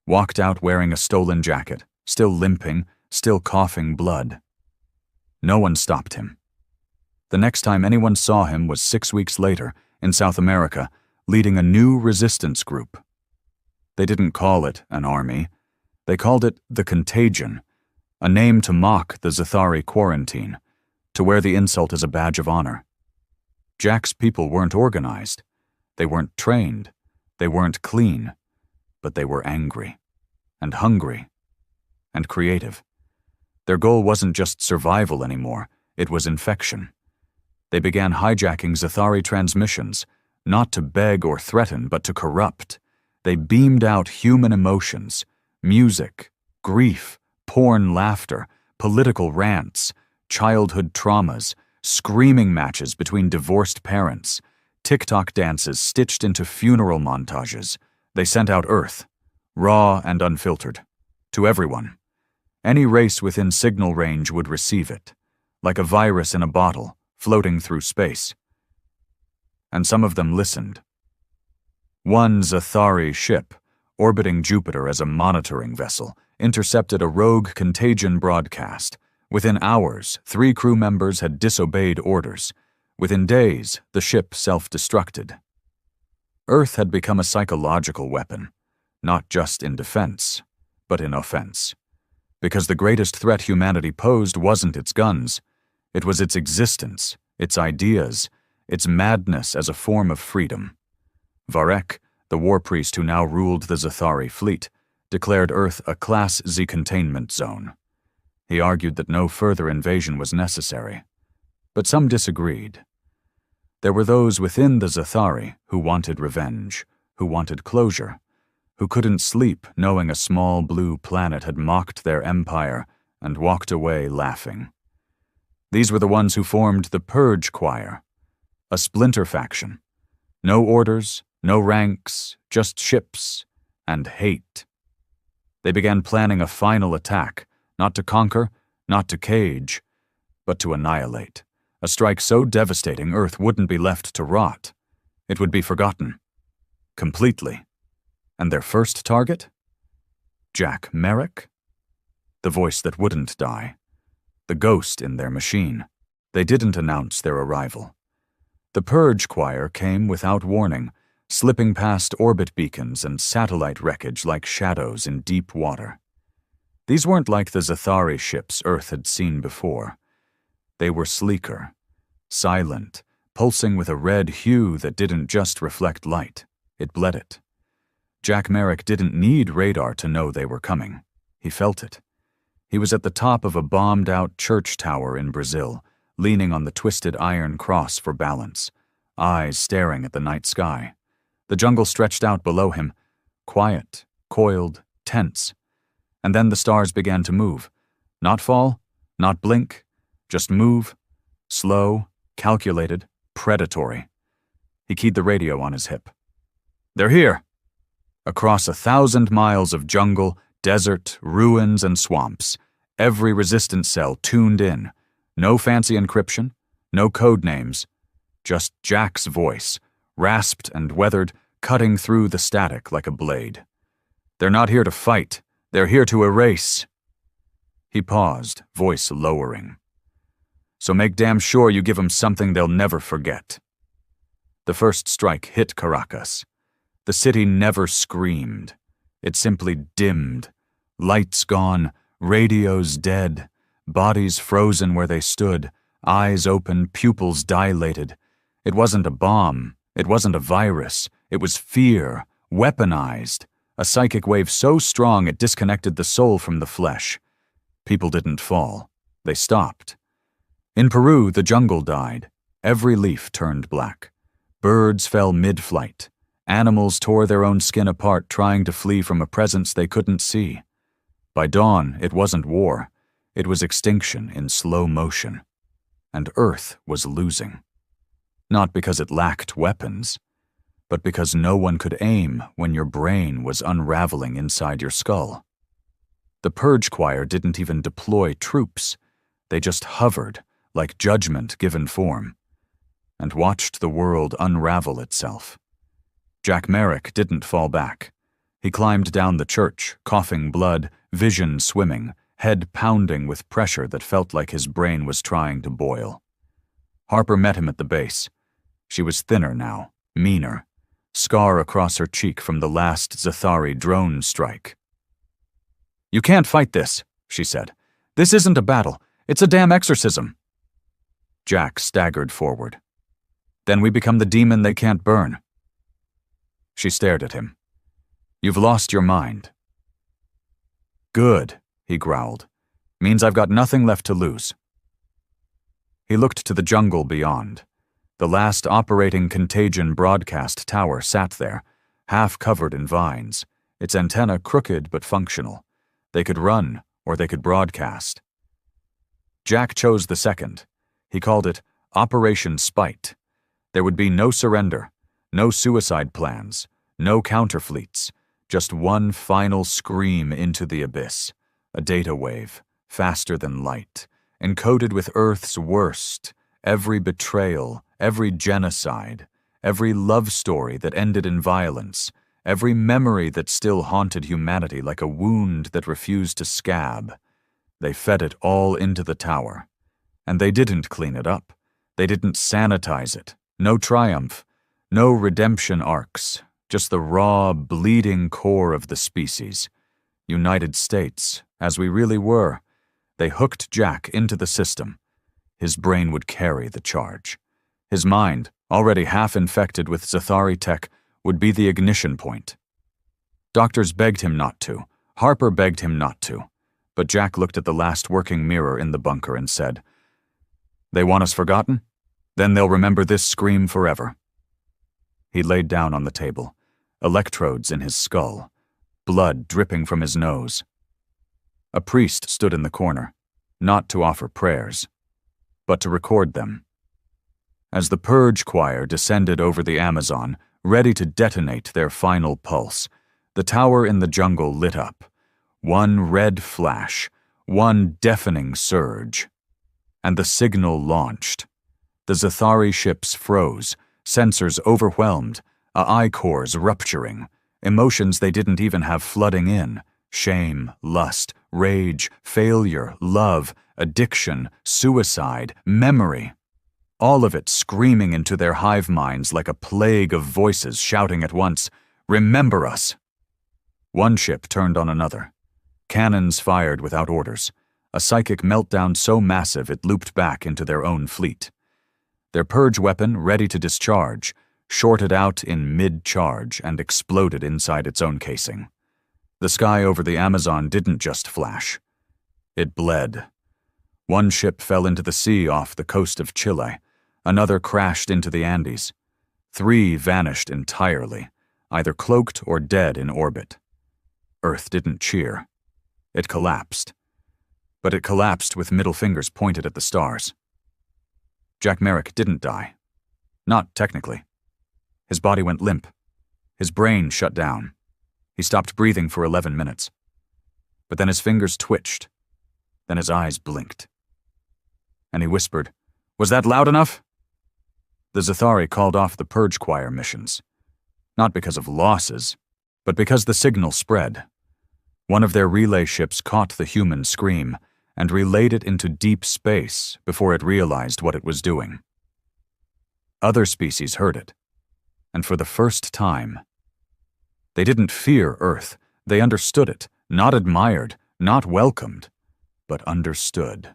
Walked out wearing a stolen jacket, still limping, still coughing blood. No one stopped him. The next time anyone saw him was 6 weeks later, in South America, leading a new resistance group. They didn't call it an army. They called it the Contagion, a name to mock the Zathari quarantine, to wear the insult as a badge of honor. Jack's people weren't organized. They weren't trained. They weren't clean. But they were angry, and hungry, and creative. Their goal wasn't just survival anymore, it was infection. They began hijacking Zathari transmissions, not to beg or threaten, but to corrupt. They beamed out human emotions, music, grief, porn laughter, political rants, childhood traumas, screaming matches between divorced parents, TikTok dances stitched into funeral montages. They sent out Earth, raw and unfiltered, to everyone. Any race within signal range would receive it, like a virus in a bottle, floating through space. And some of them listened. One Zathari ship, orbiting Jupiter as a monitoring vessel, intercepted a rogue Contagion broadcast. Within hours, 3 crew members had disobeyed orders. Within days, the ship self-destructed. Earth had become a psychological weapon, not just in defense, but in offense. Because the greatest threat humanity posed wasn't its guns, it was its existence, its ideas, its madness as a form of freedom. Varek, the war priest who now ruled the Zathari fleet, declared Earth a Class Z containment zone. He argued that no further invasion was necessary. But some disagreed. There were those within the Zathari who wanted revenge, who wanted closure, who couldn't sleep knowing a small blue planet had mocked their empire and walked away laughing. These were the ones who formed the Purge Choir, a splinter faction. No orders, no ranks, just ships and hate. They began planning a final attack, not to conquer, not to cage, but to annihilate. A strike so devastating Earth wouldn't be left to rot. It would be forgotten. Completely. And their first target? Jack Merrick? The voice that wouldn't die. The ghost in their machine. They didn't announce their arrival. The Purge Choir came without warning, slipping past orbit beacons and satellite wreckage like shadows in deep water. These weren't like the Zathari ships Earth had seen before. They were sleeker, silent, pulsing with a red hue that didn't just reflect light, it bled it. Jack Merrick didn't need radar to know they were coming. He felt it. He was at the top of a bombed-out church tower in Brazil, leaning on the twisted iron cross for balance, eyes staring at the night sky. The jungle stretched out below him, quiet, coiled, tense. And then the stars began to move. Not fall, not blink, just move, slow, calculated, predatory. He keyed the radio on his hip. "They're here!" Across 1,000 miles of jungle, desert, ruins, and swamps, every resistance cell tuned in. No fancy encryption, no code names, just Jack's voice, rasped and weathered, cutting through the static like a blade. "They're not here to fight. They're here to erase." He paused, voice lowering. "So make damn sure you give them something they'll never forget." The first strike hit Caracas. The city never screamed. It simply dimmed. Lights gone, radios dead, bodies frozen where they stood, eyes open, pupils dilated. It wasn't a bomb. It wasn't a virus. It was fear, weaponized. A psychic wave so strong it disconnected the soul from the flesh. People didn't fall. They stopped. In Peru, the jungle died. Every leaf turned black. Birds fell mid-flight. Animals tore their own skin apart trying to flee from a presence they couldn't see. By dawn, it wasn't war. It was extinction in slow motion. And Earth was losing. Not because it lacked weapons, but because no one could aim when your brain was unraveling inside your skull. The Purge Choir didn't even deploy troops. They just hovered, like judgment given form, and watched the world unravel itself. Jack Merrick didn't fall back. He climbed down the church, coughing blood, vision swimming, head pounding with pressure that felt like his brain was trying to boil. Harper met him at the base. She was thinner now, meaner, scar across her cheek from the last Zathari drone strike. "You can't fight this," she said. "This isn't a battle. It's a damn exorcism." Jack staggered forward. "Then we become the demon they can't burn." She stared at him. "You've lost your mind." "Good," he growled. "Means I've got nothing left to lose." He looked to the jungle beyond. The last operating contagion broadcast tower sat there, half covered in vines, its antenna crooked but functional. They could run, or they could broadcast. Jack chose the second. He called it Operation Spite. There would be no surrender, no suicide plans, no counterfleets, just one final scream into the abyss, a data wave, faster than light, encoded with Earth's worst, every betrayal, every genocide, every love story that ended in violence, every memory that still haunted humanity like a wound that refused to scab. They fed it all into the tower. And they didn't clean it up. They didn't sanitize it. No triumph. No redemption arcs. Just the raw, bleeding core of the species. United States, as we really were. They hooked Jack into the system. His brain would carry the charge. His mind, already half infected with Zathari tech, would be the ignition point. Doctors begged him not to. Harper begged him not to. But Jack looked at the last working mirror in the bunker and said, "They want us forgotten? Then they'll remember this scream forever." He laid down on the table, electrodes in his skull, blood dripping from his nose. A priest stood in the corner, not to offer prayers, but to record them. As the purge choir descended over the Amazon, ready to detonate their final pulse, the tower in the jungle lit up. One red flash, one deafening surge. And the signal launched. The Zathari ships froze, sensors overwhelmed, AI cores rupturing, emotions they didn't even have flooding in, shame, lust, rage, failure, love, addiction, suicide, memory. All of it screaming into their hive minds like a plague of voices shouting at once, "Remember us!" One ship turned on another. Cannons fired without orders, a psychic meltdown so massive it looped back into their own fleet. Their purge weapon, ready to discharge, shorted out in mid-charge and exploded inside its own casing. The sky over the Amazon didn't just flash. It bled. One ship fell into the sea off the coast of Chile. Another crashed into the Andes. 3 vanished entirely, either cloaked or dead in orbit. Earth didn't cheer. It collapsed. But it collapsed with middle fingers pointed at the stars. Jack Merrick didn't die. Not technically. His body went limp. His brain shut down. He stopped breathing for 11 minutes. But then his fingers twitched. Then his eyes blinked. And he whispered, "Was that loud enough?" The Zathari called off the purge choir missions. Not because of losses, but because the signal spread. One of their relay ships caught the human scream and relayed it into deep space before it realized what it was doing. Other species heard it, and for the first time, they didn't fear Earth. They understood it, not admired, not welcomed, but understood.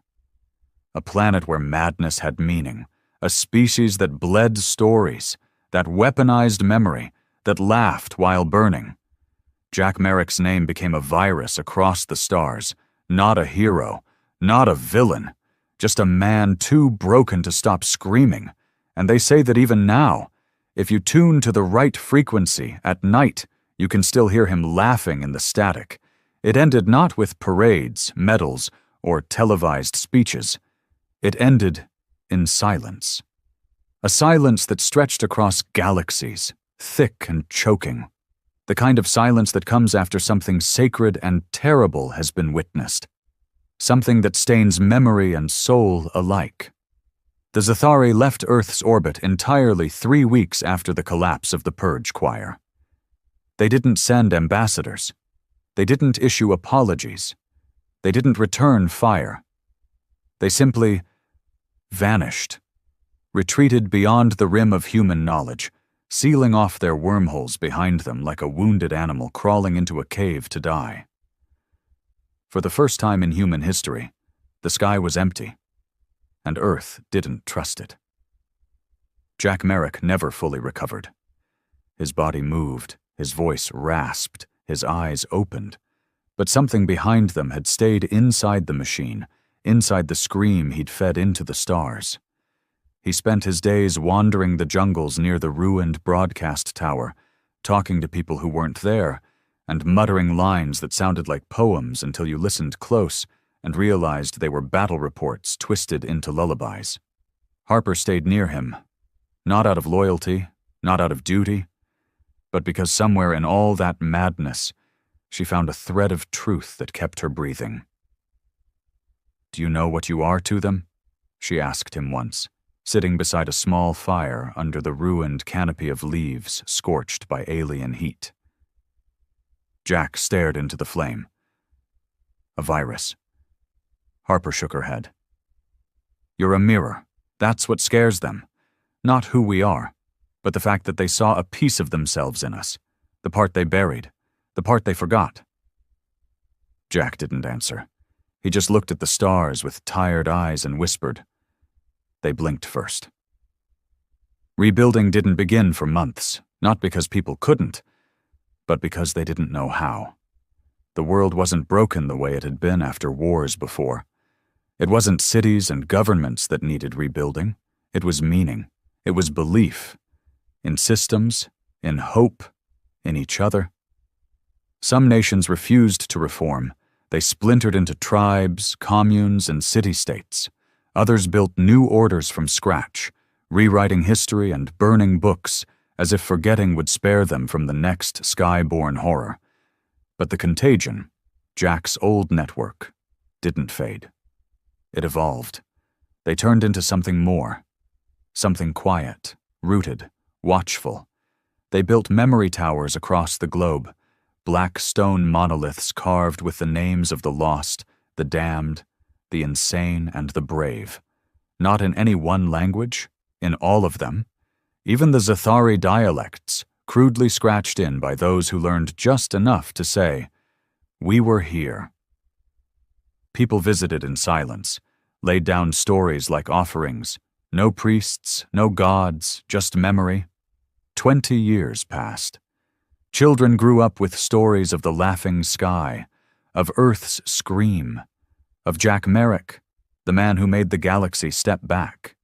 A planet where madness had meaning, a species that bled stories, that weaponized memory, that laughed while burning. Jack Merrick's name became a virus across the stars, not a hero, not a villain, just a man too broken to stop screaming. And they say that even now, if you tune to the right frequency at night, you can still hear him laughing in the static. It ended not with parades, medals, or televised speeches. It ended in silence. A silence that stretched across galaxies, thick and choking. The kind of silence that comes after something sacred and terrible has been witnessed. Something that stains memory and soul alike. The Zathari left Earth's orbit entirely 3 weeks after the collapse of the purge choir. They didn't send ambassadors. They didn't issue apologies. They didn't return fire. They simply vanished, retreated beyond the rim of human knowledge, sealing off their wormholes behind them like a wounded animal crawling into a cave to die. For the first time in human history, the sky was empty, and Earth didn't trust it. Jack Merrick never fully recovered. His body moved, his voice rasped, his eyes opened, but something behind them had stayed inside the machine, inside the scream he'd fed into the stars. He spent his days wandering the jungles near the ruined broadcast tower, talking to people who weren't there, and muttering lines that sounded like poems until you listened close and realized they were battle reports twisted into lullabies. Harper stayed near him, not out of loyalty, not out of duty, but because somewhere in all that madness, she found a thread of truth that kept her breathing. "Do you know what you are to them?" she asked him once, sitting beside a small fire under the ruined canopy of leaves scorched by alien heat. Jack stared into the flame. "A virus." Harper shook her head. "You're a mirror. That's what scares them. Not who we are, but the fact that they saw a piece of themselves in us, the part they buried, the part they forgot." Jack didn't answer. He just looked at the stars with tired eyes and whispered. They blinked first. Rebuilding didn't begin for months, not because people couldn't, but because they didn't know how. The world wasn't broken the way it had been after wars before. It wasn't cities and governments that needed rebuilding. It was meaning. It was belief. In systems, in hope, in each other. Some nations refused to reform. They splintered into tribes, communes, and city-states. Others built new orders from scratch, rewriting history and burning books as if forgetting would spare them from the next sky-born horror. But the contagion, Jack's old network, didn't fade. It evolved. They turned into something more. Something quiet, rooted, watchful. They built memory towers across the globe, black stone monoliths carved with the names of the lost, the damned, the insane, and the brave. Not in any one language, in all of them. Even the Zathari dialects, crudely scratched in by those who learned just enough to say, "We were here." People visited in silence, laid down stories like offerings. No priests, no gods, just memory. 20 years passed. Children grew up with stories of the laughing sky, of Earth's scream, of Jack Merrick, the man who made the galaxy step back.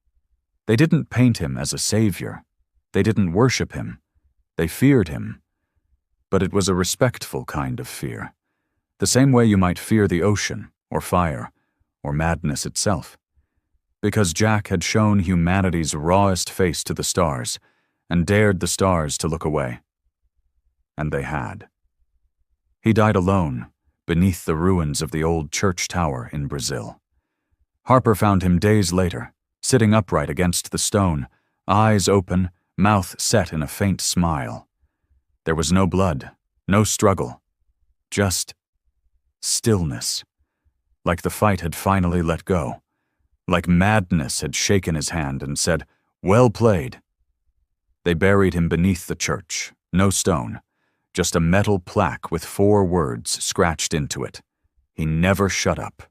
They didn't paint him as a savior. They didn't worship him. They feared him. But it was a respectful kind of fear, the same way you might fear the ocean, or fire, or madness itself. Because Jack had shown humanity's rawest face to the stars, and dared the stars to look away. And they had. He died alone, beneath the ruins of the old church tower in Brazil. Harper found him days later, sitting upright against the stone, eyes open, mouth set in a faint smile. There was no blood, no struggle, just stillness, like the fight had finally let go, like madness had shaken his hand and said, "Well played." They buried him beneath the church, no stone, just a metal plaque with 4 words scratched into it. He never shut up.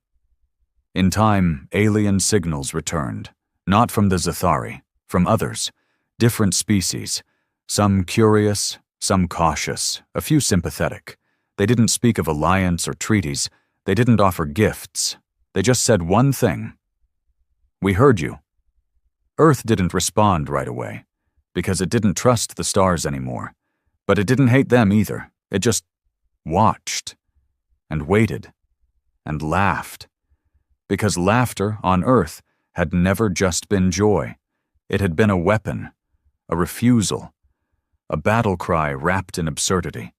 In time, alien signals returned, not from the Zathari, from others, different species, some curious, some cautious, a few sympathetic. They didn't speak of alliance or treaties. They didn't offer gifts. They just said one thing. "We heard you." Earth didn't respond right away, because it didn't trust the stars anymore. But it didn't hate them either. It just watched, and waited, and laughed. Because laughter on Earth had never just been joy. It had been a weapon, a refusal, a battle cry wrapped in absurdity.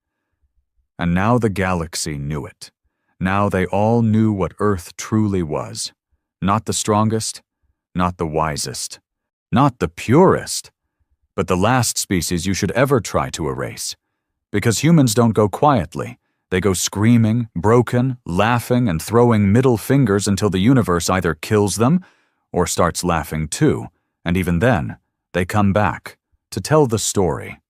And now the galaxy knew it. Now they all knew what Earth truly was. Not the strongest, not the wisest, not the purest, but the last species you should ever try to erase. Because humans don't go quietly. They go screaming, broken, laughing, and throwing middle fingers until the universe either kills them or starts laughing too, and even then, they come back, to tell the story.